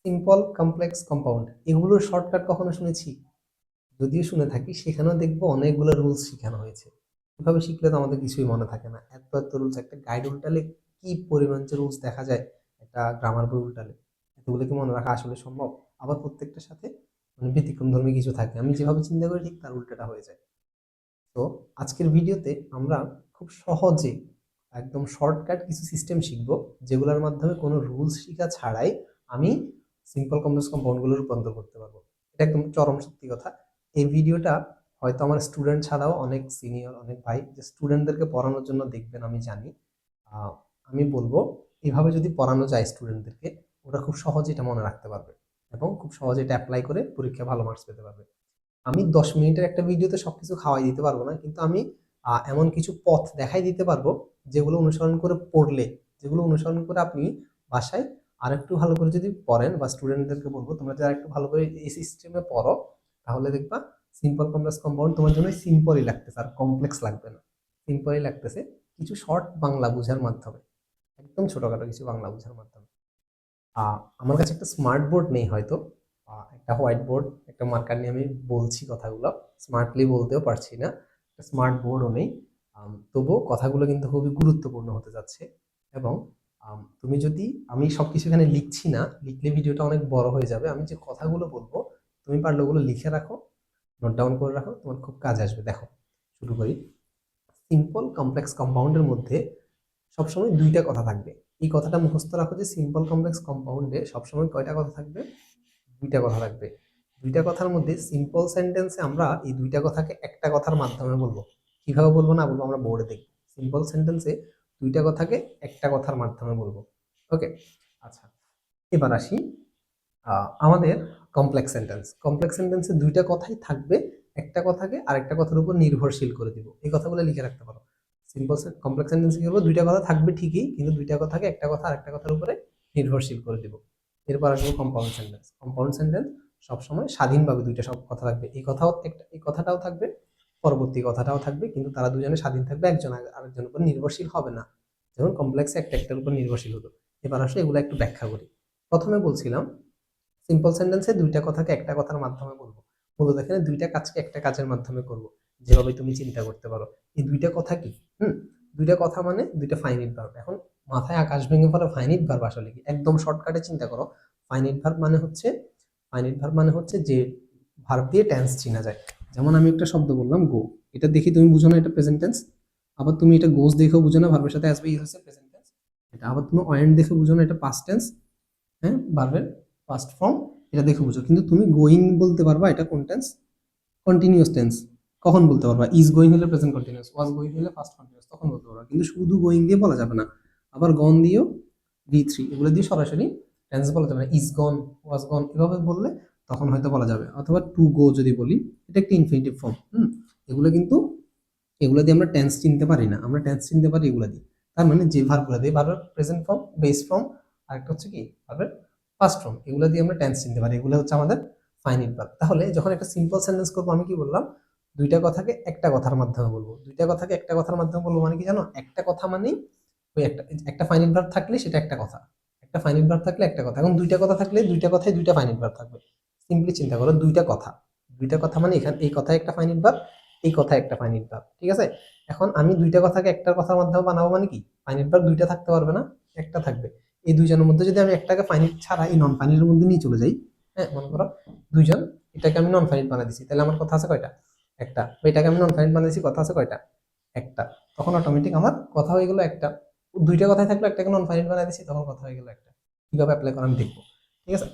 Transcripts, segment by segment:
Simple, complex, compound এগুলোর shortcut কখনো শুনেছি? যদিও শুনে থাকি, সেখানেও দেখবো অনেকগুলো রুলস শেখানো হয়েছে। এভাবে শিখলে তো আমাদের কিছুই মনে থাকে না। এত এত রুলস, একটা গাইড উল্টালে কি পরিমাণ যে রুলস দেখা যায়, একটা গ্রামার বই উল্টালে এতগুলো কি মনে রাখা আসলে সম্ভব? আবার প্রত্যেকটার সাথে মানে ব্যতিক্রম ধর্মী কিছু থাকে, আমি যেভাবে চিন্তা করি ঠিক তার উল্টাটা হয়ে যায়। তো আজকের ভিডিওতে আমরা খুব সহজে একদম শর্টকাট কিছু সিস্টেম শিখব, যেগুলোর মাধ্যমে কোনো রুলস শেখা ছাড়াই আমি সিম্পল কমপ্লেক্স কম্পাউন্ডগুলো রূপান্তর করতে পারবো। এটা একদম চরম সত্যি কথা। এই ভিডিওটা হয়তো আমার স্টুডেন্ট ছাড়াও অনেক সিনিয়র, অনেক ভাই যে স্টুডেন্টদেরকে পড়ানোর জন্য দেখবেন, আমি জানি। আমি বলবো এভাবে যদি পড়ানো যায় স্টুডেন্টদেরকে, ওরা খুব সহজে এটা মনে রাখতে পারবে এবং খুব সহজে এটা অ্যাপ্লাই করে পরীক্ষায় ভালো মার্কস পেতে পারবে। আমি 10 মিনিটের একটা ভিডিওতে সবকিছু খাওয়াই দিতে পারবো না, কিন্তু আমি এমন কিছু পথ দেখাই দিতে পারবো যেগুলো অনুসরণ করে পড়লে, যেগুলো অনুসরণ করে আপনি বাসায় আরেকটু ভালো করে যদি পড়েন, বা স্টুডেন্টদেরকে বলবো তোমরা যারা একটু ভালো করে এই সিস্টেমে পড়ো, তাহলে দেখবা সিম্পল কমপ্লেক্স কম্পাউন্ড তোমার জন্য সিম্পলই লাগতেছে, আর কমপ্লেক্স লাগবে না। সিম্পলই লাগতেছে কিছু শর্ট বাংলা বোঝার মাধ্যমে, একদম ছোটখাটো কিছু বাংলা বোঝার মাধ্যমে। আমার কাছে একটা স্মার্ট বোর্ড নেই হয়তো, একটা হোয়াইট বোর্ড, একটা মার্কার নিয়ে আমি বলছি কথাগুলো, স্মার্টলি বলতেও পারছি না, একটা স্মার্ট বোর্ডও নেই। তবুও কথাগুলো কিন্তু খুবই গুরুত্বপূর্ণ হতে যাচ্ছে। এবং তুমি যদি, আমি সবকিছু এখানে লিখছি না, লিখলে ভিডিওটা অনেক বড় হয়ে যাবে। আমি যে কথাগুলো বলবো তুমি পারলে ওগুলো লিখে রাখো, নোট ডাউন করে রাখো, তোমার খুব কাজে আসবে। দেখো, শুরু করি। সিম্পল কমপ্লেক্স কম্পাউন্ডের মধ্যে সবসময় দুইটা কথা থাকবে। এই কথাটা মুখস্থ রাখো যে সিম্পল কমপ্লেক্স কম্পাউন্ডে সবসময় কয়টা কথা থাকবে? দুইটা কথা থাকবে। দুইটা কথার মধ্যে সিম্পল সেন্টেন্সে আমরা এই দুইটা কথাকে একটা কথার মাধ্যমে বলবো। কিভাবে বলবো না বলবো আমরা বোর্ডে দেখবো। সিম্পল সেন্টেন্সে দুইটা কথাকে একটা কথার মাধ্যমে বলবো। ওকে, আচ্ছা, এবার আসি আমাদের কমপ্লেক্স সেন্টেন্স। কমপ্লেক্স সেন্টেন্সে দুইটা কথাই থাকবে, একটা কথাকে আরেকটা কথার উপর নির্ভরশীল করে দিব। এই কথাগুলো লিখে রাখতে পারো। সিম্পল কমপ্লেক্স সেন্টেন্স কি করবো, দুইটা কথা থাকবে ঠিকই, কিন্তু দুইটা কথাকে একটা কথা আরেকটা কথার উপরে নির্ভরশীল করে দিব। এরপর আসবো কম্পাউন্ড সেন্টেন্স। কম্পাউন্ড সেন্টেন্স সবসময় স্বাধীনভাবে দুইটা সব কথা থাকবে, এই কথাও একটা, এই কথাটাও থাকবে, পরবর্তী কথাটাও থাকবে, কিন্তু তারা দুজনে স্বাধীন থাকবে, একজন আরেকজনের উপর নির্ভরশীল হবে না। যেমন কমপ্লেক্সে একটা একটার উপর নির্ভরশীল হতো। এবার আসলে এগুলো একটু ব্যাখ্যা করি। প্রথমে বলছিলাম সিম্পল সেন্টেন্সে দুইটা কথাকে একটা কথার মাধ্যমে বলবো। মূলত এখানে দুইটা কাজকে একটা কাজের মাধ্যমে করব, যেভাবে তুমি চিন্তা করতে পারো। এই দুইটা কথা কি? দুইটা কথা মানে দুইটা ফাইনিট ভার্ব। এখন মাথায় আকাশ ভেঙে পড়ে, ফাইনিট ভার্ব আসলে কি? একদম শর্টকাটে চিন্তা করো। ফাইনিট ভার্ব মানে হচ্ছে, ফাইনিট ভার্ব মানে হচ্ছে যে ভার্ব দিয়ে টেন্স চিনা যায়। যেমন আমি একটা শব্দ বললাম গো, এটা দেখি তুমি বুঝো না এটা প্রেজেন্ট টেন্স। আবার তুমি এটা গোস দেখেও বুঝো না ভার্বের সাথে আসবে, এই হচ্ছে প্রেজেন্ট টেন্স। এটা আবার তুমি ওয়েন্ট দেখে বুঝো না এটা পাস্ট টেন্স। হ্যাঁ, ভার্বের ফার্স্ট ফর্ম, এটা দেখে বুঝো। কিন্তু তুমি গোয়িং বলতে পারবা এটা কোন টেন্স? Continuous tense. কখন বলতে পারবা? ইজ গোয়িং হলে প্রেজেন্ট কন্টিনিউয়াস, ওয়াজ গোয়িং হলে ফার্স্ট কন্টিনিউয়াস, তখন বলতে পারবা। কিন্তু শুধু গোয়িং দিয়ে বলা যাবে না, আবার গন দিয়েও, V3 এগুলো দিয়ে সরাসরি টেন্স বলা যাবে না। ইজ গন, ওয়াজ গন এভাবে বললে তখন হয়তো বলা যাবে। অথবা টু গো যদি বলি, এটা একটা ইনফিনিটিভ ফর্ম। এগুলো কিন্তু, এগুলো দিয়ে আমরা টেন্স চিনতে পারি না, আমরা টেন্স চিনতে পারি এগুলো দিয়ে। তার মানে যে ভার্বগুলো দিয়ে, ভার্বের প্রেজেন্ট ফর্ম, বেস ফর্ম, আরেকটা হচ্ছে কি ভার্বের ফার্স্ট ফর্ম, এগুলো দিয়ে আমরা টেন্স চিনতে পারি। এগুলো হচ্ছে আমাদের ফাইনিট ভার্ব। তাহলে যখন একটা সিম্পল সেন্টেন্স করবো, আমি কি বললাম? দুইটা কথাকে একটা কথার মাধ্যমে বলবো। দুইটা কথাকে একটা কথার মাধ্যমে বলবো মানে কি জানো? একটা কথা মানেই ওই একটা, একটা ফাইনিট ভার্ব থাকলে সেটা একটা কথা, একটা ফাইনিট ভার্ব থাকলে একটা কথা। এখন দুইটা কথা থাকলে দুইটা কথায় দুইটা ফাইনিট ভার্ব থাকবে। সিম্পলি চিন্তা করো, দুইটা কথা, দুইটা কথা মানে এখানে এই কথায় একটা ফাইনিট ভার্ব, এই কথায় একটা ফাইনিট ভার্ব, ঠিক আছে? এখন আমি দুইটা কথাকে একটা কথার মাধ্যমে বানাবো মানে কি? ফাইনিট ভার্ব দুইটা থাকতে পারবে না, একটা থাকবে। এই দুইজনের মধ্যে যদি আমি একটাকে ফাইনিট ছাড়া এই নন ফাইনিটের মধ্যে নিয়ে চলে যাই, হ্যাঁ, মনে করো দুইজন, এটাকে আমি নন ফাইনিট বানিয়ে দিচ্ছি, তাহলে আমার কথা আছে কয়টা? একটা। এটাকে আমি নন ফাইনিট বানিয়ে দিচ্ছি, কথা আছে কয়টা? একটা। তখন অটোমেটিক আমার কথা হয়ে গেল একটা। দুইটা কথাই থাকলো, একটাকে নন ফাইনিট বানিয়ে দিচ্ছি, তখন কথা হয়ে গেল একটা। কিভাবে অ্যাপ্লাই করা আমি দেখবো, ঠিক আছে?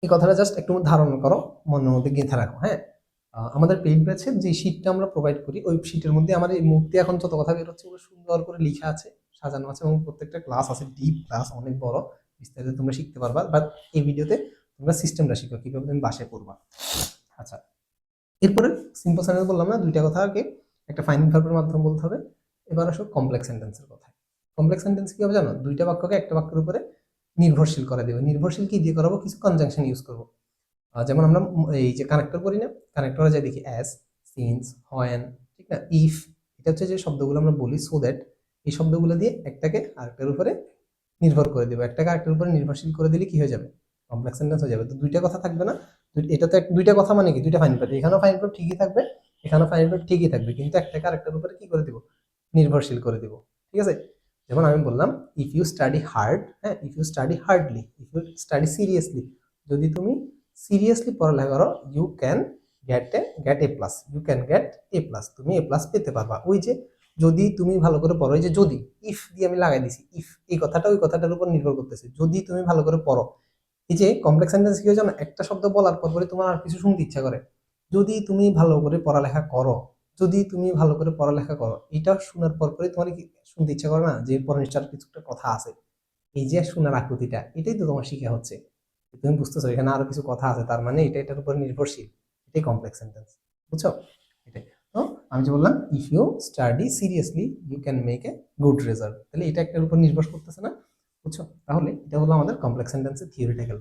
এই কথাটা জাস্ট একটু ধারণা করো, মনের মধ্যে গেঁথে রাখো। হ্যাঁ, আমাদের পেইড ব্যাচের যে শীটটা আমরা প্রোভাইড করি, ওই শীটের মধ্যে আমার এই মুক্তি এখন যত কথা বের হচ্ছে, ওগুলো সুন্দর করে লেখা আছে, সাজানো আছে, এবং প্রত্যেকটা ক্লাস আছে, ডিপ ক্লাস, অনেক বড়, বিস্তারিত তোমরা শিখতে পারবা। বাট এই ভিডিওতে তোমরা সিস্টেমটা শিখো, কিভাবে তুমি বাসায় করবা। আচ্ছা, এরপরে সিম্পল সেন্টেন্স বললাম না, দুইটা কথাকে একটা ফাইনাল ভার্বের মাধ্যমে বলতে হবে। এবার আসো কমপ্লেক্স সেন্টেন্সের কথায়। কমপ্লেক্স সেন্টেন্স কি হবে জানো? দুইটা বাক্যকে একটা বাক্যের উপরে নির্ভরশীল করে দেবে। নির্ভরশীল কি দিয়ে করাবো? কিছু কনজাংশন ইউজ করবো। যেমন আমরা এই যে কানেক্টর করি না, কানেক্টরে যাই দেখি অ্যাজ, সিন্স, হোয়েন, ঠিক না, ইফ, এটা হচ্ছে যে শব্দগুলো আমরা বলি সো দ্যাট, এই শব্দগুলো দিয়ে একটাকে আরেকটার উপরে নির্ভর করে দেবো। একটাকে আরেকটার উপরে নির্ভরশীল করে দিলে কি হয়ে যাবে? কমপ্লেক্স সেন্টেন্স হয়ে যাবে। তো দুইটা কথা থাকবে না, এটা তো দুইটা কথা মানে কি দুইটা ফাইনাল ভার্ব, এখানেও ফাইনাল ভার্ব ঠিকই থাকবে, এখানেও ফাইনাল ভার্ব ঠিকই থাকবে, কিন্তু একটাকে আরেকটার উপরে কি করে দিব, নির্ভরশীল করে দিব। ঠিক আছে, যেমন আমি বললাম ইফ ইউ স্টাডি হার্ড, হ্যাঁ if you study hardly, if you study seriously, যদি তুমি সিরিয়াসলি পড়ালেখা করো, you can get A plus, you can get A plus, তুমি এ প্লাস পেতে পারবা। ওই যে যদি তুমি ভালো করে পড়ো, এই যে যদি, ইফ দিয়ে আমি লাগাই দিছি, ইফ এই কথাটা ওই কথাটার উপর নির্ভর করতেছে, যদি তুমি ভালো করে পড়ো। এই যে কমপ্লেক্স সেন্টেন্স কি হয়েছে না, একটা শব্দ বলার পর পরে তোমার আর কিছু শুনতে ইচ্ছা করে, যদি তুমি ভালো করে পড়ালেখা করো, যদি তুমি ভালো করে পড়ালেখা করো, এটা শোনার পর পরে তোমার কি শুনতে ইচ্ছা করে না, যে এরপর নিশ্চয় কিছু একটা কথা আছে। এই যে শোনার আকৃতিটা, এটাই তো তোমার শিখা হচ্ছে, তুমি বুঝতেছো এখানে আরো কিছু কথা আছে, তার মানে এটা এটার উপর নির্ভরশীল, এটাই কমপ্লেক্স সেন্টেন্স। বুঝছো? এটাই তো আমি যে বললাম if you study seriously you can make a good result, তাহলে এটা একটার উপর নির্ভর করতেছে না। বুঝছো? তাহলে এটা হলো আমাদের কমপ্লেক্স সেন্টেন্সের থিওরিটা গেল।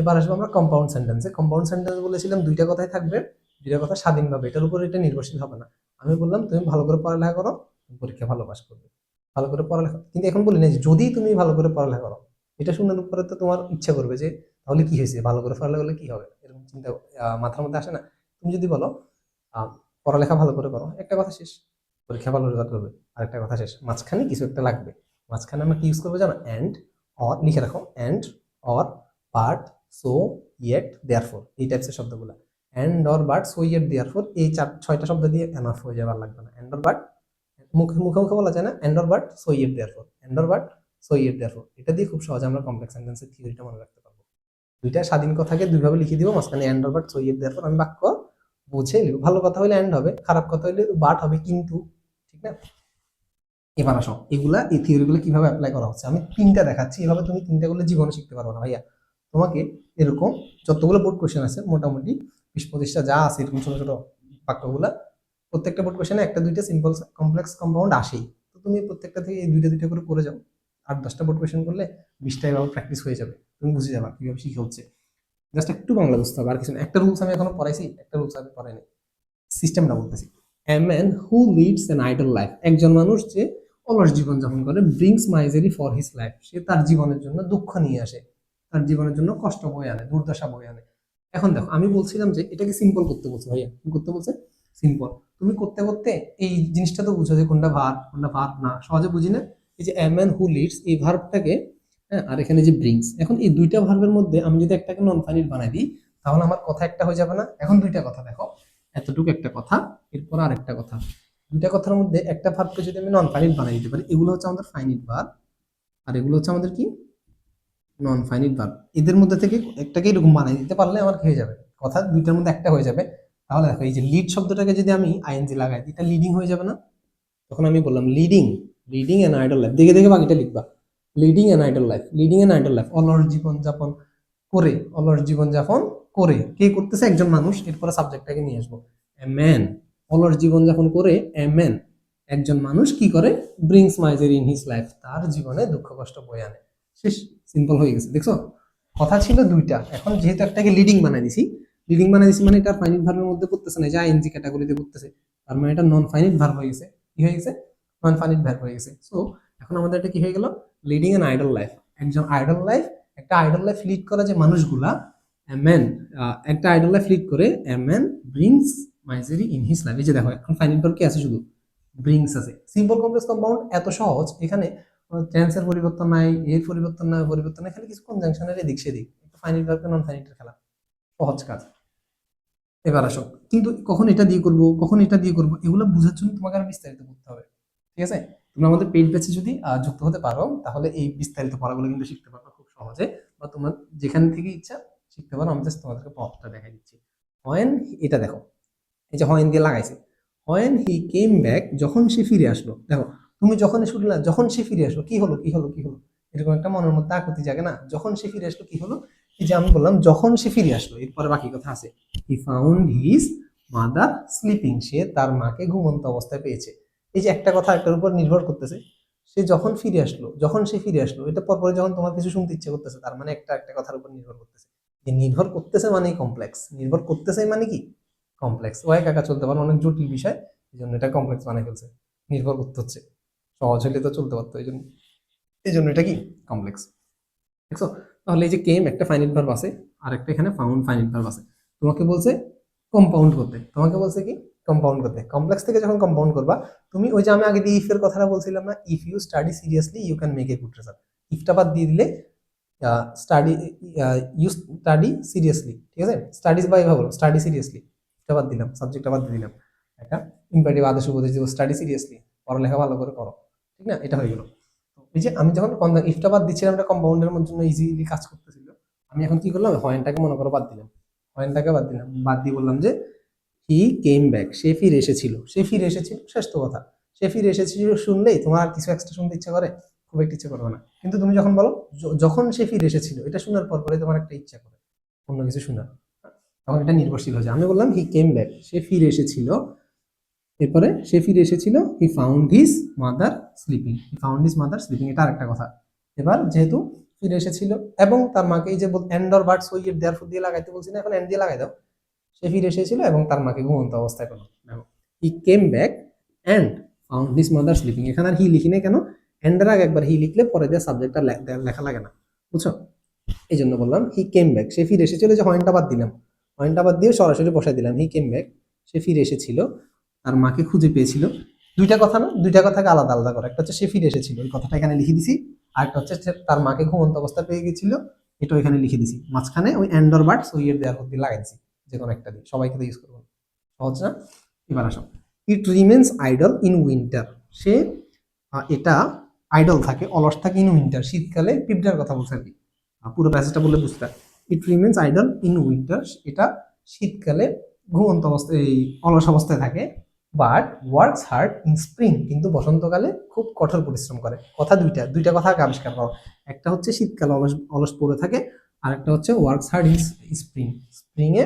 এবার আসবো আমরা কম্পাউন্ড সেন্টেন্সে। কম্পাউন্ড সেন্টেন্স বলেছিলাম দুইটা কথাই থাকবে, দুইটা কথা স্বাধীনভাবে, এটার উপর এটা নির্ভরশীল হবে না। আমি বললাম তুমি ভালো করে পড়ালেখা করো, পরীক্ষা ভালো পাস করবে, ভালো করে পড়ালেখা, কিন্তু এখন বলি না যে যদি তুমি ভালো করে পড়ালেখা করো, এটা শোনার উপরে তো তোমার ইচ্ছা করবে যে তাহলে কি হয়েছে, ভালো করে পড়ালেখা করলে কি হবে, এরকম চিন্তা মাথার মধ্যে আসে না। তুমি যদি বলো পড়ালেখা ভালো করে করো, একটা কথা শেষ, পরীক্ষা ভালো রেজাল্ট করবে, আরেকটা কথা শেষ, মাঝখানে কিছু একটা লাগবে। মাঝখানে আমরা কি ইউজ করবো জানো, অ্যান্ড, অর, লিখে রাখো, and, or, but, so, yet, therefore, এই টাইপসের শব্দগুলো। And, or, but, so, yet, therefore, এই ছয়টা শব্দ দিয়ে এনাফ হয়ে যাবে, আর লাগবে না। অ্যান্ড, অর, বাট, মুখে মুখে মুখে বলা যায় না, and, or, but, so, yet, therefore, and, or, but, so, yet, therefore, এটা দিয়ে খুব সহজে আমরা কমপ্লেক্স সেন্টেন্সের থিওরিটা মনে রাখতে পারবো। দুইটা স্বাধীন কথাকে দুইভাবে লিখে দিব, মাঝখানে and, or, but, so, yet, therefore, আমি বাক্য বুঝে লিখব। ভালো কথা হলে অ্যান্ড হবে, খারাপ কথা হলে বাট হবে, কিন্তু, ঠিক না? এবার আসো এগুলা, এই থিওরিগুলো কিভাবে অ্যাপ্লাই করা হচ্ছে, আমি তিনটা দেখাচ্ছি, এভাবে তুমি তিনটা করলে জীবনে শিখতে পারবো না ভাইয়া। তোমাকে এরকম যতগুলো বোর্ড কোশ্চেন আছে, মোটামুটি 20-25টা যা আছে এরকম ছোট ছোট বাক্যগুলা, প্রত্যেকটা বোর্ড কোশ্চেনে একটা দুইটা সিম্পল কমপ্লেক্স কম্পাউন্ড আসেই। তো তুমি প্রত্যেকটা থেকে এই দুইটা দুইটা করে করে যাও, 8-10টা বোর্ড কোশ্চেন করলে 20টা এভাবে প্র্যাকটিস হয়ে যাবে, তুমি বুঝে যাবা কিভাবে শিখে হচ্ছে। জাস্ট একটু বাংলা বুঝতে হবে, আর কিছু না। একটা রুলস আমি এখনো পড়াইছি, একটা রুলস আমি পড়াইনি, সিস্টেমটা বলতেছি। A man who leads an idle life, একজন মানুষ যে অলস জীবন যাপন করে, brings misery for his life, সে তার জীবনের জন্য দুঃখ নিয়ে আসে, তার জীবনের জন্য কষ্ট বয়ে আনে, দুর্দশা বয়ে আনে। এখন দেখো আমি বলছিলাম যে এটাকে সিম্পল করতে বলছে ভাইয়া, কি করতে বলছে, সিম্পল। তুমি করতে করতে এই জিনিসটা তো বুঝো যে কোনটা ভার্ব না, সহজে বুঝি না। এই যে এ ম্যান হু লিডস, এই ভার্বটাকে, হ্যাঁ, আর এখানে যে ব্রিংস, এখন এই দুইটা ভার্বের মধ্যে আমি যদি একটাকে নন ফাইনাইট বানাই দিই, তাহলে আমার কথা একটা হয়ে যাবে না। এখন দুইটা কথা দেখো, এতটুকু একটা কথা, এরপর আরেকটা কথা, দুইটা কথার মধ্যে একটা ভার্বকে যদি আমি নন ফাইনাইট বানিয়ে দিতে পারি, এগুলো হচ্ছে আমাদের ফাইনাইট ভার্ব, আর এগুলো হচ্ছে আমাদের কি, নন ফাইনাইট ভার্ব। এদের মধ্যে থেকে একটাকে এরকম বানিয়ে দিতে পারলে আমার কি হয়ে যাবে, কথা দুইটার মধ্যে একটা হয়ে যাবে। তাহলে দেখো এই যে লিড শব্দটাকে যদি আমি আইএনজি লাগাই দিই, এটা লিডিং হয়ে যাবে না? তখন আমি বললাম leading, leading N idol life, দেখে দেখে বাকিটা লিখবা, leading N idol life, leading N idol life, অলস জীবনযাপন করে, অলস জীবনযাপন করে, কে করতেছে, একজন মানুষ, এরপরে সাবজেক্টটাকে নিয়ে আসবো, এ ম্যান, অলস জীবনযাপন করে, এ ম্যান, একজন মানুষ কি করে, ব্রিংস মাইজারি ইন হিজ লাইফ, তার জীবনে দুঃখ কষ্ট বয়ে আনে। শেষ, সিম্পল হয়ে গেছে, দেখছো? কথা ছিল দুইটা, এখন যেহেতু একটাকে লিডিং বানাই দিছি, লিডিং বানাই দিছি মানে এটা ফাইনাইট ভার্বের মধ্যে পড়তেছে না, যা আইএনজি ক্যাটাগরিতে পড়তেছে, তার মানে এটা নন ফাইনাইট ভার্ব হয়ে গেছে। কি হয়ে গেছে, নন ফাইনাইট ভার্ব হয়ে গেছে। সো এখন আমাদের এটা কি হয়ে গেল, লিডিং এন আইডল লাইফ, একজন আইডল লাইফ, একটা আইডল লাইফ লিড করা যে মানুষগুলা, এ ম্যান, একটা আইডল লাইফ লিড করে, a man brings মাইজারি in his life. এই যে দেখো এখন ফাইনাইট ভার্ব কি আছে, শুধু ব্রিংস আছে। সিম্পল কমপ্লেক্স কম্পাউন্ড এত সহজ, এখানে টেন্সের পরিবর্তন নাই, এর পরিবর্তন নাই, পরিবর্তন নাই, খালি কিছু কনজাংশনের এদিক সেদিক, একটু ফাইনাইট ভার্ব নন ফাইনাইটের খেলা, সহজ কাজ। এবার আসো, কিন্তু কখন এটা দিয়ে করব, কখন এটা দিয়ে করব, এগুলো বোঝার জন্য তোমাকে আর বিস্তারিত করতে হবে। ঠিক আছে, তোমরা আমাদের পেইড ব্যাচে যদি যুক্ত হতে পারো, তাহলে এই বিস্তারিত পড়াগুলো কিন্তু শিখতে পারবে খুব সহজে, বা তোমার যেখান থেকে ইচ্ছা শিখতে পারো। আমি জাস্ট তোমাদেরকে পথটা দেখাই দিচ্ছি। হোয়েন, এটা দেখো, এই যে হোয়েন দিয়ে লাগাইছে, হোয়েন হি কেম ব্যাক, যখন সে ফিরে আসলো। দেখো তুমি যখন শুনলে, যখন সে ফিরে আসলো, কি হলো কি হলো কি হলো, এরকম একটা মনের মধ্যে আকুতি জাগে না, যখন সে ফিরে আসলো কি হলো। এই যে আমি বললাম যখন সে ফিরে আসলো, এরপরে বাকি কথা আছে, he found his mother sleeping, সে তার মাকে ঘুমন্ত অবস্থায় পেয়েছে। এই যে একটা কথা একটার উপর নির্ভর করতেছে, সে যখন ফিরে আসলো, যখন সে ফিরে আসলো, এটা পরপরে যখন তোমার কিছু শুনতে ইচ্ছে করতেছে, তার মানে একটা একটা কথার উপর নির্ভর করতেছে। যে নির্ভর করতেছে মানে কমপ্লেক্স, নির্ভর করতেছে মানে কি কমপ্লেক্স, ও একা একা চলতে পারে, অনেক জটিল বিষয়, এই জন্য এটা কমপ্লেক্স বানাই ফেলছে, নির্ভর করতে হচ্ছে। সহজ হলে তো চলতে পারতো, এই জন্য এটা কি কমপ্লেক্স। দেখছো? তাহলে এই যে কেম একটা ফাইনাইট ভার্ব আছে, আর একটা এখানে ফাউন্ড ফাইনাইট ভার্ব আছে। তোমাকে বলছে কম্পাউন্ড করতে, তোমাকে বলছে কি কম্পাউন্ড করতে। কমপ্লেক্স থেকে যখন কম্পাউন্ড করবা, তুমি ওই যে আমি আগে দিয়ে ইফ এর কথাটা বলছিলাম না, if you study seriously you can make a good result. ইফটা বাদ দিয়ে দিলে স্টাডি, ইউ স্টাডি সিরিয়াসলি, ঠিক আছে, স্টাডিজ বা এভাবে বলো স্টাডি সিরিয়াসলি, এটা বাদ দিলাম, সাবজেক্টটা বাদ দিয়ে দিলাম, একটা ইম্পারেটিভ আদেশ উপদেশ দিব স্টাডি সিরিয়াসলি, পড়ালেখা ভালো করে করো, ঠিক না, এটা হয়ে গেল। এই যে আমি যখন ইফটা বাদ দিচ্ছিলাম, এটা কম্পাউন্ডের জন্য ইজিলি কাজ করতেছিল। আমি এখন কি করলাম, হয়েনটাকে মনে করো বাদ দিলাম, হয়েনটাকে বাদ দিলাম, বাদ দিয়ে বললাম যে হি কেম ব্যাক, সে ফিরে এসেছিল, সে ফিরে এসেছিল, শেষ তো কথা। সে ফিরে এসেছিল শুনলেই তোমার আর কিছু এক্সট্রা শুনতে ইচ্ছা করে? খুব একটা ইচ্ছা করবে না। কিন্তু তুমি যখন বলো যখন সে ফিরে এসেছিল, এটা শোনার পর পরে তোমার একটা ইচ্ছা করে অন্য কিছু শোনার, তখন এটা নির্ভরশীল হয়ে যায়। আমি বললাম হি কেম ব্যাক, সে ফিরে এসেছিল, এরপরে সে ফিরে এসেছিল, হি ফাউন্ড হিজ মাদার স্লিপিং, হি ফাউন্ড হিজ মাদার স্লিপিং, এটা আরেকটা কথা। এবার যেহেতু ফিরে এসেছিল এবং তার মাকে এই যে and or but so it therefore দিয়ে লাগাইতে বলছি না, এখন এন্ড দিয়ে লাগাই দাও। সে ফিরে এসেছিল এবং তার মাকে ঘুমন্ত অবস্থায় পেল। দেখো he came back and found his mother sleeping, এখানে আর হি লিখি না কেন, এন্ডের আগে একবার হি লিখলে পরে দিয়ে সাবজেক্টটা লেখা লাগে না, বুঝছো? এই জন্য বললাম হি কেম ব্যাক, সে ফিরে এসেছিল, যে হয়েনটা বাদ দিলাম, হয়েনটা বাদ দিয়ে সরাসরি বসাই দিলাম হি কেম ব্যাক, সে ফিরে এসেছিল, তার মাকে খুঁজে পেয়েছিল। দুইটা কথা না, দুইটা কথাকে আলাদা আলাদা করে, একটা হচ্ছে সে ফিরে এসেছিল, এই কথাটা এখানে লিখে দিছি, আর একটা হচ্ছে তার মাকে ঘুমন্ত অবস্থা পেয়ে গেছিল, এটাও এখানে লিখে দিছি, মাঝখানে ওই এন্ডর বার্ড সইয়ের দেওয়ার দিয়ে লাগাই দিছি, যে কোনো একটা দিয়ে, সবাইকে তো ইউজ করবো, সহজ না? এবার আসো, it remains idle in winter, সে এটা আইডল থাকে, অলস থাকে ইন উইন্টার, শীতকালে পিঁপড়ার কথা বলছে আর কি, পুরো প্যাসেজটা বললে বুঝতে। ইট রিমেন্স আইডল ইন উইন্টার, এটা শীতকালে ঘুমন্ত অবস্থায়, এই অলস অবস্থায় থাকে, but works hard in spring, কিন্তু বসন্তকালে খুব কঠোর পরিশ্রম করে। কথা দুইটা, দুইটা কথা আবিষ্কার করো, একটা হচ্ছে শীতকালে অলস অলস পড়ে থাকে, আর একটা হচ্ছে works hard in spring, spring এ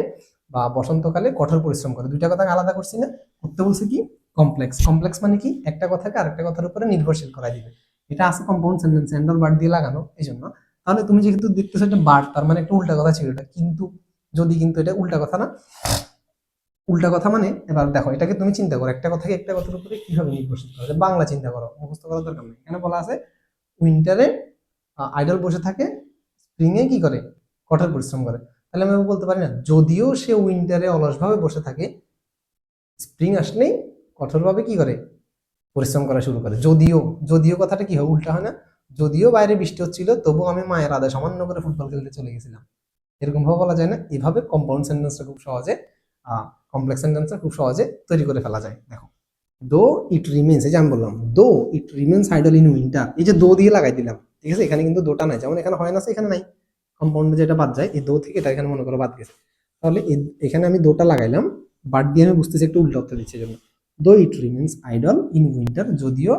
বা বসন্তকালে কঠোর পরিশ্রম করে। দুইটা কথাকে আলাদা করছি না, করতে বলছে কি কমপ্লেক্স। কমপ্লেক্স মানে কি, একটা কথাকে আরেকটা কথার উপরে নির্ভরশীল করাই দিবে। এটা আছে কম্পাউন্ড সেন্টেন্স, এন্ড বার্ড দিয়ে লাগানো, এই জন্য। তাহলে তুমি যেহেতু দেখতেছো একটা বার্ড, তার মানে একটা উল্টা কথা ছিল এটা, কিন্তু যদি, কিন্তু এটা উল্টা কথা না, উল্টা কথা মানে, এবার দেখো এটাকে তুমি চিন্তা করো, একটা কথাকে একটা কথার উপরে কিভাবে নির্ভরশীল করা যায়, বাংলা চিন্তা করো, মুখস্থ করার দরকার নেই। এখানে বলা আছে উইন্টারে আইডল বসে থাকে, স্প্রিং এ কি করে কঠোর পরিশ্রম করে। তাহলে আমি বলতে পারি না যদিও সে উইন্টারে অলসভাবে বসে থাকে, স্প্রিং আসলেই কঠোরভাবে কি করে পরিশ্রম করা শুরু করে। যদিও, যদিও কথাটা কি হয়, উল্টা হয় না, যদিও বাইরে বৃষ্টি হচ্ছিল তবুও আমি মায়ের আদেশ অমান্য করে ফুটবল খেলতে চলে গেছিলাম, এরকম ভাবে বলা যায় না? এভাবে কম্পাউন্ড সেন্টেন্সটা খুব সহজে, কমপ্লেক্স সেন্টেন্সটা খুব সহজে তৈরি করে ফেলা যায়। দেখো দো ইট রিমেন্স, এই যে আমি বললাম দো ইট রিমেন্স আইডল ইন উইন্টার, এই যে দো দিয়ে লাগাই দিলাম, ঠিক আছে, এখানে কিন্তু দোটা নাই, যেমন এখানে হয় না, এখানে নাই, কম্পাউন্ডে যেটা বাদ যায় এই দো থেকে, এটা এখানে মনে করো বাদ গেছে, তাহলে এখানে আমি দোটা লাগাইলাম, বাদ দিয়ে আমি বুঝতেছি একটু উল্টা অর্থ দিচ্ছে জন্য। দো ইট রিমেন্স আইডল ইন উইন্টার, যদিও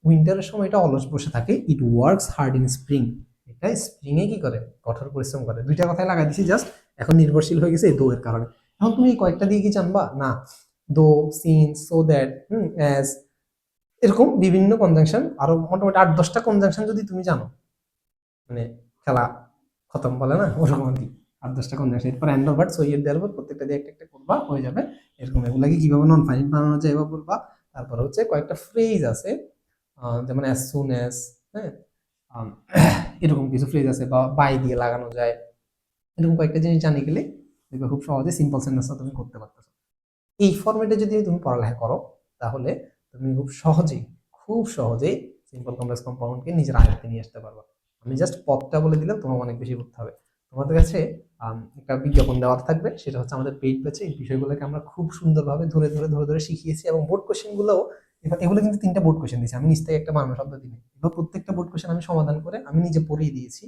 উইন্টারের সময় এটা অলস বসে থাকে, it works hard in spring, এটা স্প্রিং এ কি করে কঠোর পরিশ্রম করে। দুইটা কথাই লাগাই দিছি জাস্ট, এখন নির্ভরশীল হয়ে গেছে এই দো এর কারণে। এখন তুমি কয়েকটা দিয়ে কি জানবা না, দো, সিন্স, সো দ্যাট, অ্যাজ, এরকম বিভিন্ন কনজাংশন, আরো মোটামুটি 8-10টা কনজাংশন যদি তুমি জানো, মানে খেলা খতম বলে না, ওরকম আর কি। 8-10টা কনজাংশন, এরপর এন্ড অফ ভার্ব সো এর দেওয়ার পর প্রত্যেকটা দিয়ে একটা একটা করবা, হয়ে যাবে এরকম। এগুলাকে কিভাবে নন ফাইনাইট বানানো যায় এবার বলবা। তারপর হচ্ছে কয়েকটা ফ্রেজ আছে, যেমন অ্যাজ সুন অ্যাজ, হ্যাঁ, আম, এরকম কিছু ফ্রেজ আছে, বা বাই দিয়ে লাগানো যায়, এরকম কয়েকটা জিনিস জানি গেলে দেখবে খুব সহজে সিম্পল সেন্টেন্সটা তুমি করতে পারতেছো। এই ফরম্যাটে যদি তুমি পড়ালেখা করো, তাহলে তুমি খুব সহজেই সিম্পল কমপ্লেক্স কম্পাউন্ডকে নিজের আয়ত্তে নিয়ে আসতে পারবা। আমি জাস্ট পথটা বলে দিলাম, তোমার অনেক বেশি করতে হবে। তোমাদের কাছে একটা বিজ্ঞাপন দেওয়ার থাকবে, সেটা হচ্ছে আমাদের পেইড ব্যাচে এই বিষয়গুলোকে আমরা খুব সুন্দরভাবে ধরে ধরে ধরে ধরে শিখিয়েছি, এবং বোর্ড কোশ্চেনগুলোও, এগুলো কিন্তু 3টা বোর্ড কোশ্চেন দিয়েছি আমি, নিজ থেকে একটা বানানো শব্দ দিই, এবার প্রত্যেকটা বোর্ড কোশ্চেন আমি সমাধান করে আমি নিজে পড়িয়ে দিয়েছি,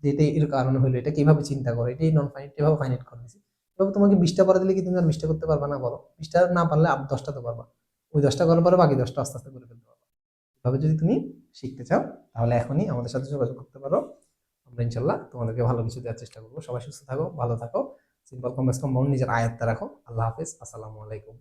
যে এটা এর কারণে হলো, এটা কিভাবে চিন্তা করে, এটাই নন ফাইনাইট, এভাবে ফাইনাইট করে দিয়েছি। এভাবে তোমাকে 20টা পড়া দিলে কি তুমি আর 20টা করতে পারবা না বলো? 20টা না পারলে 10টা তো পারবা, ওই 10টা করার পরে বাকি 10টা আস্তে আস্তে করে ফেলতে পারবা। এভাবে যদি তুমি শিখতে চাও, তাহলে এখনই আমাদের সাথে যোগাযোগ করতে পারো, আমরা ইনশাল্লাহ তোমাদেরকে ভালো কিছু দেওয়ার চেষ্টা করবো। সবাই সুস্থ থাকো, ভালো থাকো, সিম্পল কমপ্লেক্স কম্পাউন্ড নিজের আয়ত্তে রাখো। আল্লাহ হাফেজ, আসসালামু আলাইকুম।